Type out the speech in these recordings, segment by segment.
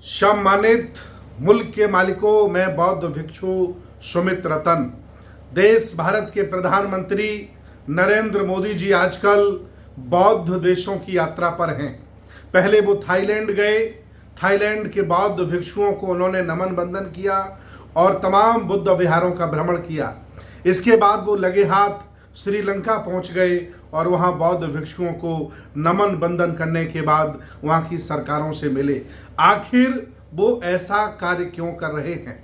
सम्मानित मुल्क के मालिकों, मैं बौद्ध भिक्षु सुमित रतन। देश भारत के प्रधानमंत्री नरेंद्र मोदी जी आजकल बौद्ध देशों की यात्रा पर हैं। पहले वो थाईलैंड गए, थाईलैंड के बौद्ध भिक्षुओं को उन्होंने नमन बंदन किया और तमाम बुद्ध विहारों का भ्रमण किया। इसके बाद वो लगे हाथ श्रीलंका पहुंच गए और वहां बौद्ध भिक्षुओं को नमन बंदन करने के बाद वहां की सरकारों से मिले। आखिर वो ऐसा कार्य क्यों कर रहे हैं,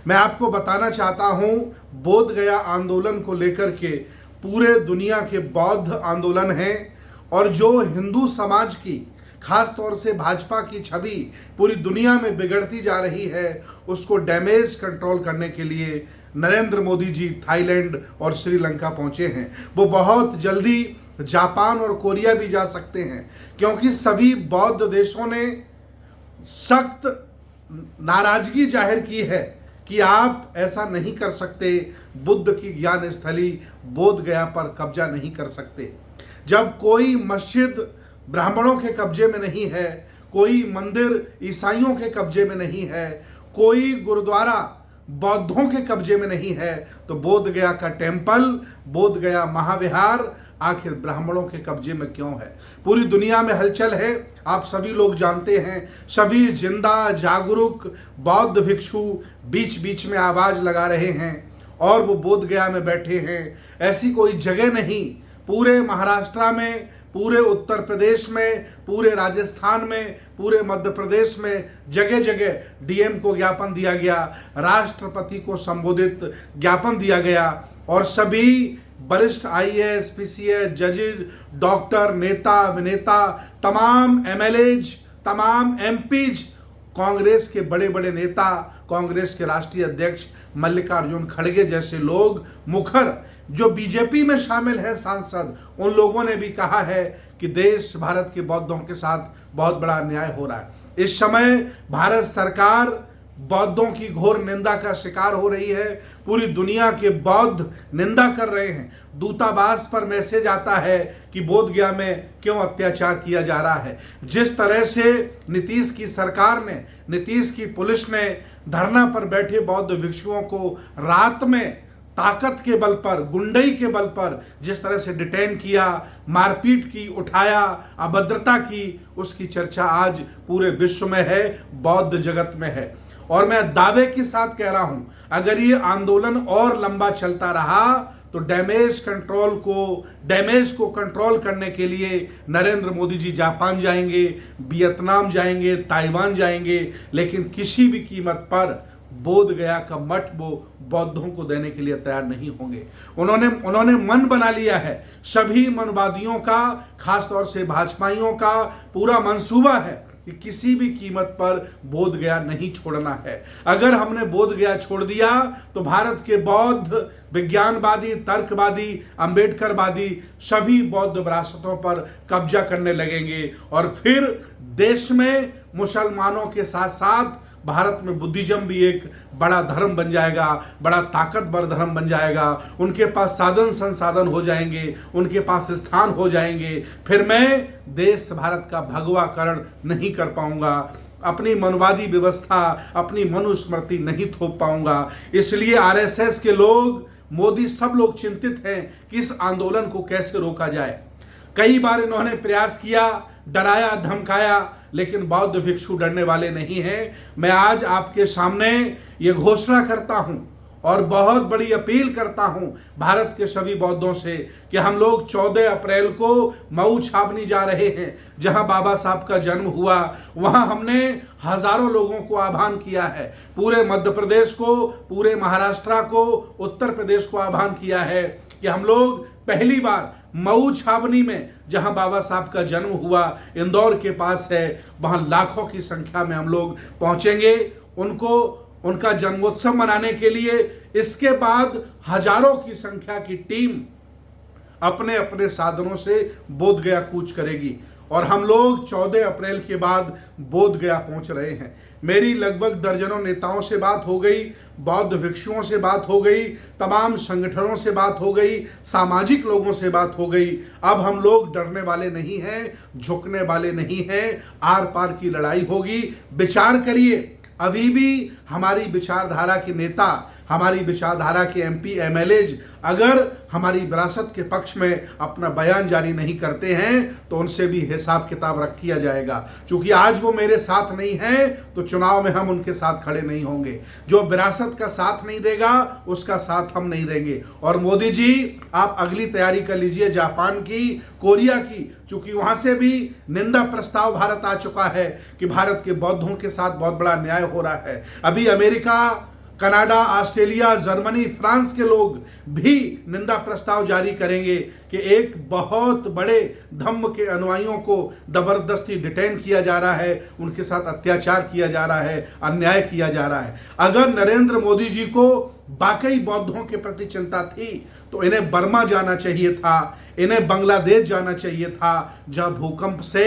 मैं आपको बताना चाहता हूं। बोध गया आंदोलन को लेकर के पूरे दुनिया के बौद्ध आंदोलन हैं और जो हिंदू समाज की, खास तौर से भाजपा की छवि पूरी दुनिया में बिगड़ती जा रही है, उसको डैमेज कंट्रोल करने के लिए नरेंद्र मोदी जी थाईलैंड और श्रीलंका पहुंचे हैं। वो बहुत जल्दी जापान और कोरिया भी जा सकते हैं, क्योंकि सभी बौद्ध देशों ने सख्त नाराजगी जाहिर की है कि आप ऐसा नहीं कर सकते, बुद्ध की ज्ञान स्थली बोध गया पर कब्जा नहीं कर सकते। जब कोई मस्जिद ब्राह्मणों के कब्जे में नहीं है, कोई मंदिर ईसाइयों के कब्जे में नहीं है, कोई गुरुद्वारा बौद्धों के कब्जे में नहीं है, तो बोध गया का टेम्पल, बोध गया महाविहार आखिर ब्राह्मणों के कब्जे में क्यों है? पूरी दुनिया में हलचल है, आप सभी लोग जानते हैं। सभी जिंदा जागरूक बौद्ध भिक्षु बीच बीच में आवाज लगा रहे हैं और वो बोध गया में बैठे हैं। ऐसी कोई जगह नहीं, पूरे महाराष्ट्र में, पूरे उत्तर प्रदेश में, पूरे राजस्थान में, पूरे मध्य प्रदेश में जगह जगह डीएम को ज्ञापन दिया गया, राष्ट्रपति को संबोधित ज्ञापन दिया गया और सभी वरिष्ठ आईएएस, पीसीएस, जजेज, डॉक्टर, नेता विनेता, तमाम एमएलएज, तमाम एमपीज, कांग्रेस के बड़े बड़े नेता, कांग्रेस के राष्ट्रीय अध्यक्ष मल्लिकार्जुन खड़गे जैसे लोग, मुखर जो बीजेपी में शामिल है सांसद, उन लोगों ने भी कहा है कि देश भारत के बौद्धों के साथ बहुत बड़ा अन्याय हो रहा है। इस समय भारत सरकार बौद्धों की घोर निंदा का शिकार हो रही है। पूरी दुनिया के बौद्ध निंदा कर रहे हैं। दूतावास पर मैसेज आता है कि बोध गया में क्यों अत्याचार किया जा रहा है। जिस तरह से नीतीश की सरकार ने, नीतीश की पुलिस ने धरना पर बैठे बौद्ध भिक्षुओं को रात में ताकत के बल पर, गुंडई के बल पर जिस तरह से डिटेन किया, मारपीट की, उठाया, अभद्रता की, उसकी चर्चा आज पूरे विश्व में है, बौद्ध जगत में है। और मैं दावे के साथ कह रहा हूं, अगर ये आंदोलन और लंबा चलता रहा तो डैमेज को कंट्रोल करने के लिए नरेंद्र मोदी जी जापान जाएंगे, वियतनाम जाएंगे, ताइवान जाएंगे, लेकिन किसी भी कीमत पर बोध गया का मठ वो बौद्धों को देने के लिए तैयार नहीं होंगे। उन्होंने मन बना लिया है। सभी मनवादियों का, खासतौर से भाजपाइयों का पूरा मंसूबा है कि किसी भी कीमत पर बोध गया नहीं छोड़ना है। अगर हमने बोध गया छोड़ दिया तो भारत के बौद्ध विज्ञानवादी, तर्कवादी, अंबेडकरवादी सभी बौद्ध विरासतों पर कब्जा करने लगेंगे और फिर देश में मुसलमानों के साथ साथ भारत में बुद्धिज्म भी एक बड़ा धर्म बन जाएगा, बड़ा ताकतवर धर्म बन जाएगा। उनके पास साधन संसाधन हो जाएंगे, उनके पास स्थान हो जाएंगे। फिर मैं देश भारत का भगवाकरण नहीं कर पाऊंगा, अपनी मनवादी व्यवस्था, अपनी मनुस्मृति नहीं थोप पाऊंगा। इसलिए आरएसएस के लोग, मोदी, सब लोग चिंतित हैं कि इस आंदोलन को कैसे रोका जाए। कई बार इन्होंने प्रयास किया, डराया, धमकाया, लेकिन बौद्ध भिक्षु डरने वाले नहीं हैं। मैं आज आपके सामने ये घोषणा करता हूं और बहुत बड़ी अपील करता हूं भारत के सभी बौद्धों से कि हम लोग 14 अप्रैल को मऊ छावनी जा रहे हैं, जहां बाबा साहब का जन्म हुआ। वहां हमने हजारों लोगों को आह्वान किया है, पूरे मध्य प्रदेश को, पूरे महाराष्ट्र को, उत्तर प्रदेश को आह्वान किया है कि हम लोग पहली बार मऊ छावनी में, जहां बाबा साहब का जन्म हुआ, इंदौर के पास है, वहां लाखों की संख्या में हम लोग पहुंचेंगे उनका जन्मोत्सव मनाने के लिए। इसके बाद हजारों की संख्या की टीम अपने अपने साधनों से बोध गया कूच करेगी और हम लोग 14 अप्रैल के बाद बोध गया पहुंच रहे हैं। मेरी लगभग दर्जनों नेताओं से बात हो गई, बौद्ध भिक्षुओं से बात हो गई, तमाम संगठनों से बात हो गई, सामाजिक लोगों से बात हो गई। अब हम लोग डरने वाले नहीं हैं, झुकने वाले नहीं हैं, आर पार की लड़ाई होगी। विचार करिए, अभी भी हमारी विचारधारा के नेता, हमारी विचारधारा के एमपी एमएलएज अगर हमारी विरासत के पक्ष में अपना बयान जारी नहीं करते हैं तो उनसे भी हिसाब किताब रख किया जाएगा। क्योंकि आज वो मेरे साथ नहीं हैं तो चुनाव में हम उनके साथ खड़े नहीं होंगे। जो विरासत का साथ नहीं देगा उसका साथ हम नहीं देंगे। और मोदी जी, आप अगली तैयारी कर लीजिए जापान की, कोरिया की, क्योंकि वहां से भी निंदा प्रस्ताव भारत आ चुका है कि भारत के बौद्धों के साथ बहुत बड़ा अन्याय हो रहा है। अभी America, Canada, Australia, Germany, France के लोग भी निंदा प्रस्ताव जारी करेंगे कि एक बहुत बड़े धम्म के अनुयायियों को जबरदस्ती डिटेन किया जा रहा है, उनके साथ अत्याचार किया जा रहा है, अन्याय किया जा रहा है। अगर नरेंद्र मोदी जी को वाकई बौद्धों के प्रति चिंता थी तो इन्हें बर्मा जाना चाहिए था, इन्हें बांग्लादेश जाना चाहिए था, जहां भूकंप से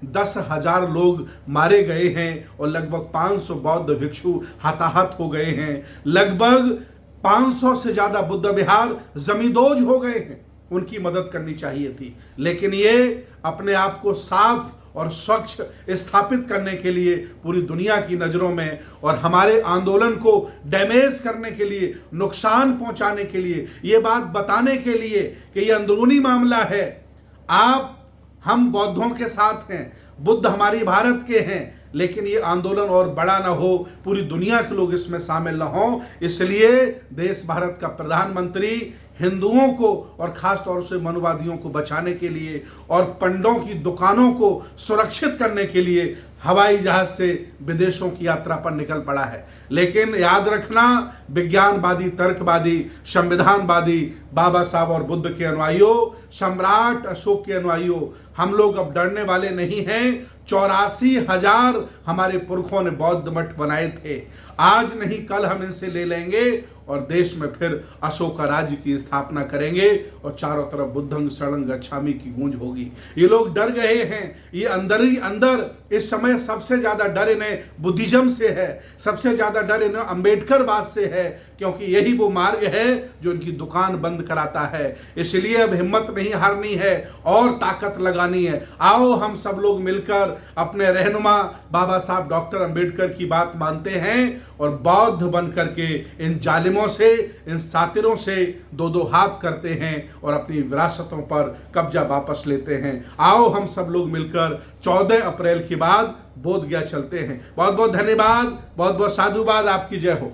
10,000 लोग मारे गए हैं और लगभग 500 बौद्ध भिक्षु हताहत हो गए हैं। लगभग 500 से ज्यादा बुद्ध विहार जमींदोज हो गए हैं। उनकी मदद करनी चाहिए थी, लेकिन ये अपने आप को साफ और स्वच्छ स्थापित करने के लिए पूरी दुनिया की नज़रों में और हमारे आंदोलन को डैमेज करने के लिए, नुकसान पहुंचाने के लिए, ये बात बताने के लिए कि ये अंदरूनी मामला है, हम बौद्धों के साथ हैं, बुद्ध हमारी भारत के हैं, लेकिन ये आंदोलन और बड़ा ना हो, पूरी दुनिया के लोग इसमें शामिल ना हो। इसलिए देश भारत का प्रधानमंत्री हिंदुओं को और खास तौर से मनुवादियों को बचाने के लिए और पंडों की दुकानों को सुरक्षित करने के लिए हवाई जहाज से विदेशों की यात्रा पर निकल पड़ा है। लेकिन याद रखना, विज्ञानवादी, तर्कवादी, संविधानवादी बाबा साहब और बुद्ध के अनुयायियों, सम्राट अशोक के अनुयायियों, हम लोग अब डरने वाले नहीं हैं। 84,000 हमारे पुरखों ने बौद्ध मठ बनाए थे। आज नहीं कल हम इनसे ले लेंगे और देश में फिर अशोक राज्य की स्थापना करेंगे और चारों तरफ बुद्धं शरणं गच्छामि की गूंज होगी। ये लोग डर गए हैं। ये अंदर ही अंदर इस समय सबसे ज्यादा डर इन्हें बुद्धिज्म से है, सबसे ज्यादा डर इन्हें अंबेडकरवाद से है, क्योंकि यही वो मार्ग है जो इनकी दुकान बंद कराता है। इसलिए अब हिम्मत नहीं हारनी है और ताकत लगानी है। आओ हम सब लोग मिलकर अपने रहनुमा बाबा साहब डॉक्टर अंबेडकर की बात मानते हैं और बौद्ध बन करके इन जालिमों से, इन सातिरों से दो हाथ करते हैं और अपनी विरासतों पर कब्जा वापस लेते हैं। आओ हम सब लोग मिलकर 14 अप्रैल के बाद बोध गया चलते हैं। बहुत बहुत धन्यवाद, बहुत बहुत साधुवाद। आपकी जय हो।